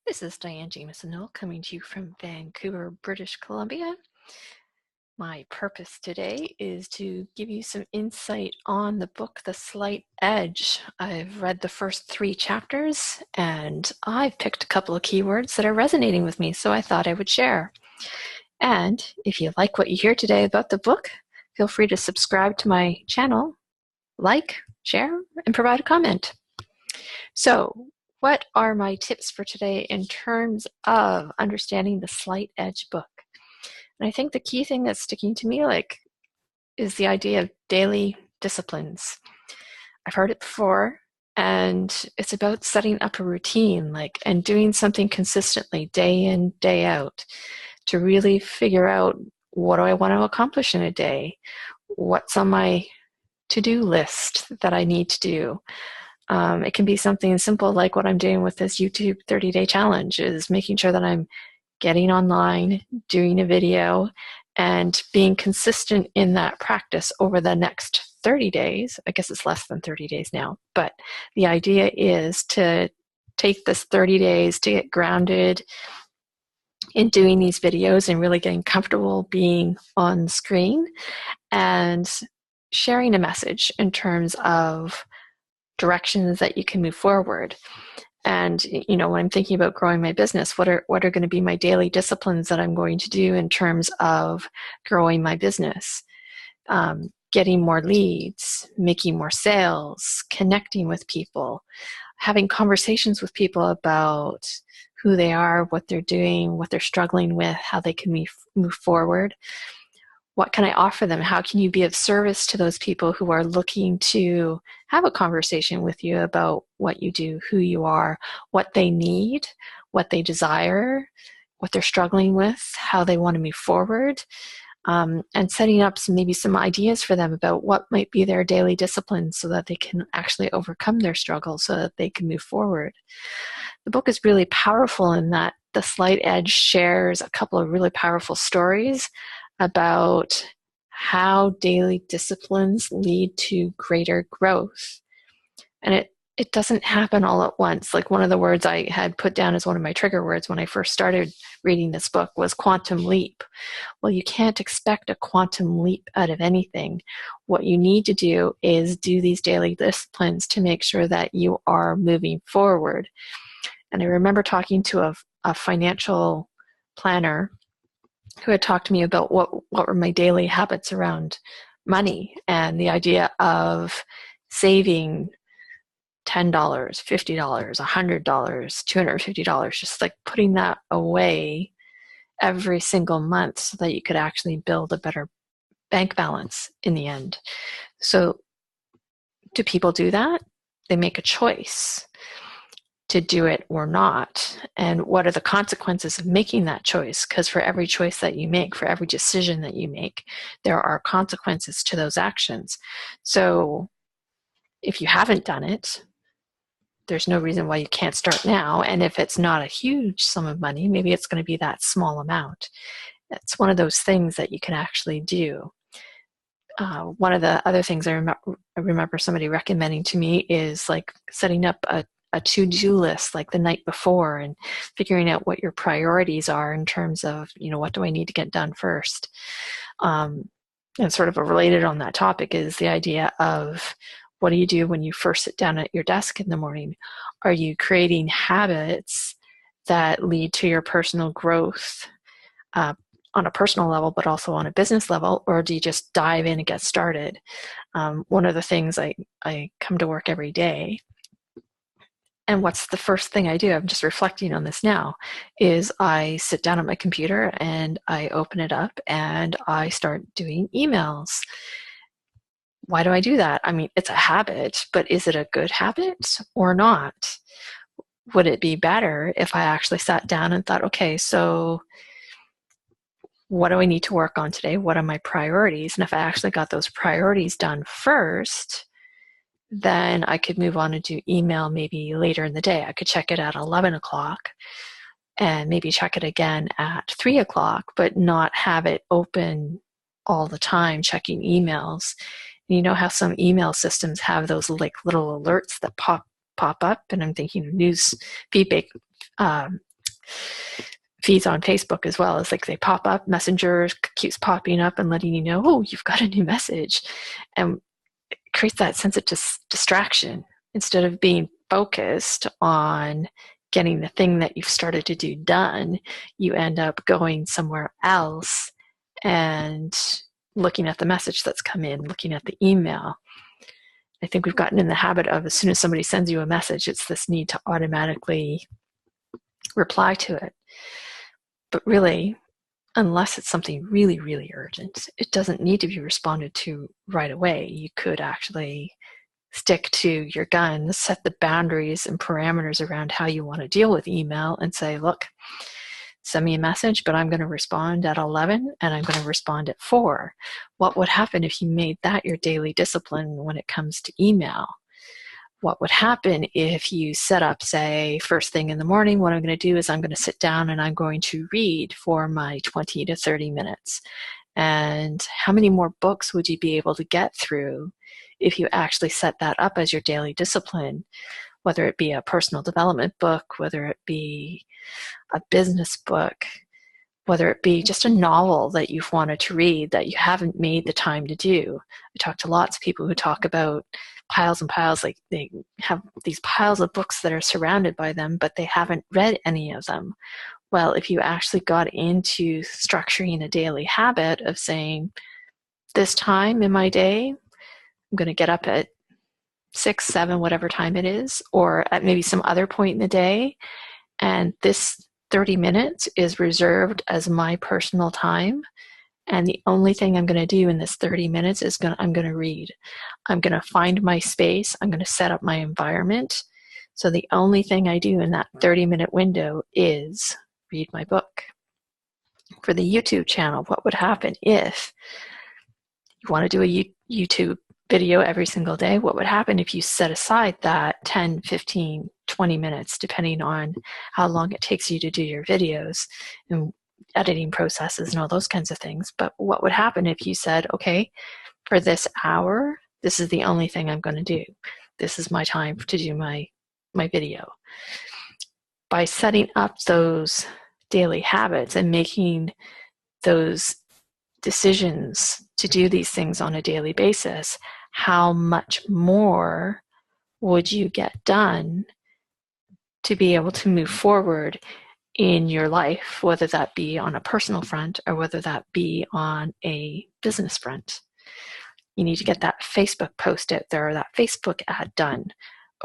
This is Diane Jamieson-Noel coming to you from Vancouver, British Columbia. My purpose today is to give you some insight on the book, The Slight Edge. I've read the first 3 chapters and I've picked a couple of keywords that are resonating with me, so I thought I would share. And if you like what you hear today about the book, feel free to subscribe to my channel, like, share, and provide a comment. So, what are my tips for today in terms of understanding the Slight Edge book? And I think the key thing that's sticking to me is the idea of daily disciplines. I've heard it before, and it's about setting up a routine, and doing something consistently day in, day out to really figure out, what do I want to accomplish in a day? What's on my to-do list that I need to do? It can be something simple like what I'm doing with this YouTube 30-day challenge, is making sure that I'm getting online, doing a video, and being consistent in that practice over the next 30 days. I guess it's less than 30 days now, but the idea is to take this 30 days to get grounded in doing these videos and really getting comfortable being on screen and sharing a message in terms of directions that you can move forward. And when I'm thinking about growing my business, what are going to be my daily disciplines that I'm going to do in terms of growing my business? Getting more leads, making more sales, connecting with people, having conversations with people about who they are, what they're doing, what they're struggling with, how they can move forward. What can I offer them? How can you be of service to those people who are looking to have a conversation with you about what you do, who you are, what they need, what they desire, what they're struggling with, how they want to move forward, and setting up maybe some ideas for them about what might be their daily disciplines so that they can actually overcome their struggles so that they can move forward. The book is really powerful in that The Slight Edge shares a couple of really powerful stories about how daily disciplines lead to greater growth. And it doesn't happen all at once. Like, one of the words I had put down as one of my trigger words when I first started reading this book was quantum leap. Well, you can't expect a quantum leap out of anything. What you need to do is do these daily disciplines to make sure that you are moving forward. And I remember talking to a financial planner who had talked to me about what were my daily habits around money, and the idea of saving $10, $50, $100, $250, just like putting that away every single month so that you could actually build a better bank balance in the end. So do people do that? They make a choice to do it or not, and what are the consequences of making that choice? Because for every choice that you make, for every decision that you make, there are consequences to those actions. So if you haven't done it, there's no reason why you can't start now. And if it's not a huge sum of money, maybe it's going to be that small amount. It's one of those things that you can actually do. One of the other things I remember somebody recommending to me is like setting up a to-do list like the night before and figuring out what your priorities are in terms of, what do I need to get done first? And sort of related on that topic is the idea of, what do you do when you first sit down at your desk in the morning? Are you creating habits that lead to your personal growth on a personal level, but also on a business level, or do you just dive in and get started? One of the things I come to work every day, and what's the first thing I do, I'm just reflecting on this now, is I sit down at my computer and I open it up and I start doing emails. Why do I do that? I mean, it's a habit, but is it a good habit or not? Would it be better if I actually sat down and thought, okay, so what do I need to work on today? What are my priorities? And if I actually got those priorities done first, then I could move on and do email maybe later in the day. I could check it at 11 o'clock and maybe check it again at 3 o'clock, but not have it open all the time checking emails. And you know how some email systems have those like little alerts that pop up, and I'm thinking news feedback feeds on Facebook as well. It's like they pop up, Messenger keeps popping up and letting you know, oh, you've got a new message. And it creates that sense of distraction. Instead of being focused on getting the thing that you've started to do done, you end up going somewhere else and looking at the message that's come in, looking at the email. I think we've gotten in the habit of, as soon as somebody sends you a message, it's this need to automatically reply to it. But really, unless it's something really, really urgent, it doesn't need to be responded to right away. You could actually stick to your guns, set the boundaries and parameters around how you want to deal with email, and say, look, send me a message, but I'm going to respond at 11 and I'm going to respond at 4. What would happen if you made that your daily discipline when it comes to email? What would happen if you set up, say, first thing in the morning, what I'm going to do is I'm going to sit down and I'm going to read for my 20 to 30 minutes. And how many more books would you be able to get through if you actually set that up as your daily discipline, whether it be a personal development book, whether it be a business book, whether it be just a novel that you've wanted to read that you haven't made the time to do. I talk to lots of people who talk about piles and piles, like they have these piles of books that are surrounded by them, but they haven't read any of them. Well, if you actually got into structuring a daily habit of saying, this time in my day, I'm going to get up at 6, 7, whatever time it is, or at maybe some other point in the day, and this 30 minutes is reserved as my personal time, and the only thing I'm going to do in this 30 minutes is I'm going to read. I'm going to find my space. I'm going to set up my environment. So the only thing I do in that 30-minute window is read my book. For the YouTube channel, what would happen if you want to do a YouTube video every single day? What would happen if you set aside that 10, 15, 20 minutes, depending on how long it takes you to do your videos and editing processes and all those kinds of things? But what would happen if you said, okay, for this hour, this is the only thing I'm going to do. This is my time to do my video. By setting up those daily habits and making those decisions to do these things on a daily basis, how much more would you get done to be able to move forward in your life, whether that be on a personal front or whether that be on a business front? You need to get that Facebook post out there or that Facebook ad done.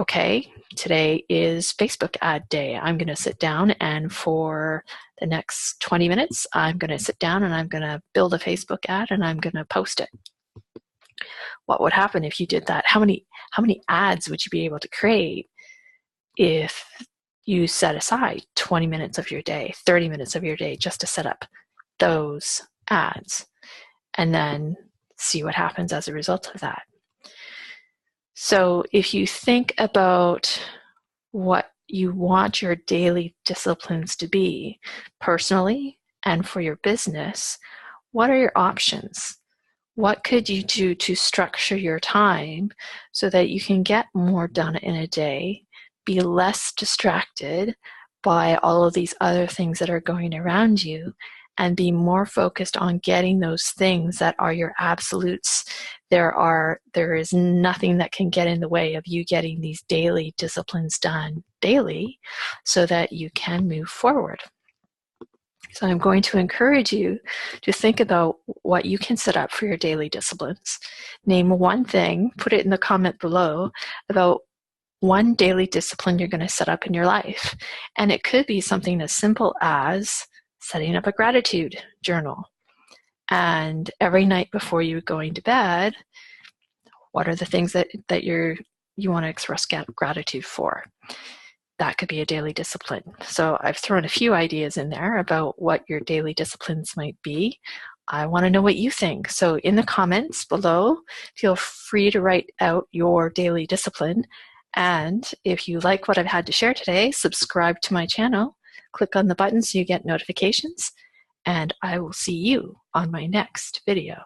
Okay, today is Facebook ad day. I'm going to sit down, and for the next 20 minutes, I'm going to sit down and I'm going to build a Facebook ad and I'm going to post it. What would happen if you did that? How many ads would you be able to create if you set aside 20 minutes of your day, 30 minutes of your day just to set up those ads, and then see what happens as a result of that? So if you think about what you want your daily disciplines to be personally and for your business, what are your options? What could you do to structure your time so that you can get more done in a day, be less distracted by all of these other things that are going around you, and be more focused on getting those things that are your absolutes? There is nothing that can get in the way of you getting these daily disciplines done daily so that you can move forward. So I'm going to encourage you to think about what you can set up for your daily disciplines. Name one thing, put it in the comment below about one daily discipline you're going to set up in your life. And it could be something as simple as setting up a gratitude journal. And every night before you're going to bed, what are the things that you want to express gratitude for? That could be a daily discipline. So I've thrown a few ideas in there about what your daily disciplines might be. I want to know what you think. So in the comments below, feel free to write out your daily discipline. And if you like what I've had to share today, subscribe to my channel. Click on the button so you get notifications. And I will see you on my next video.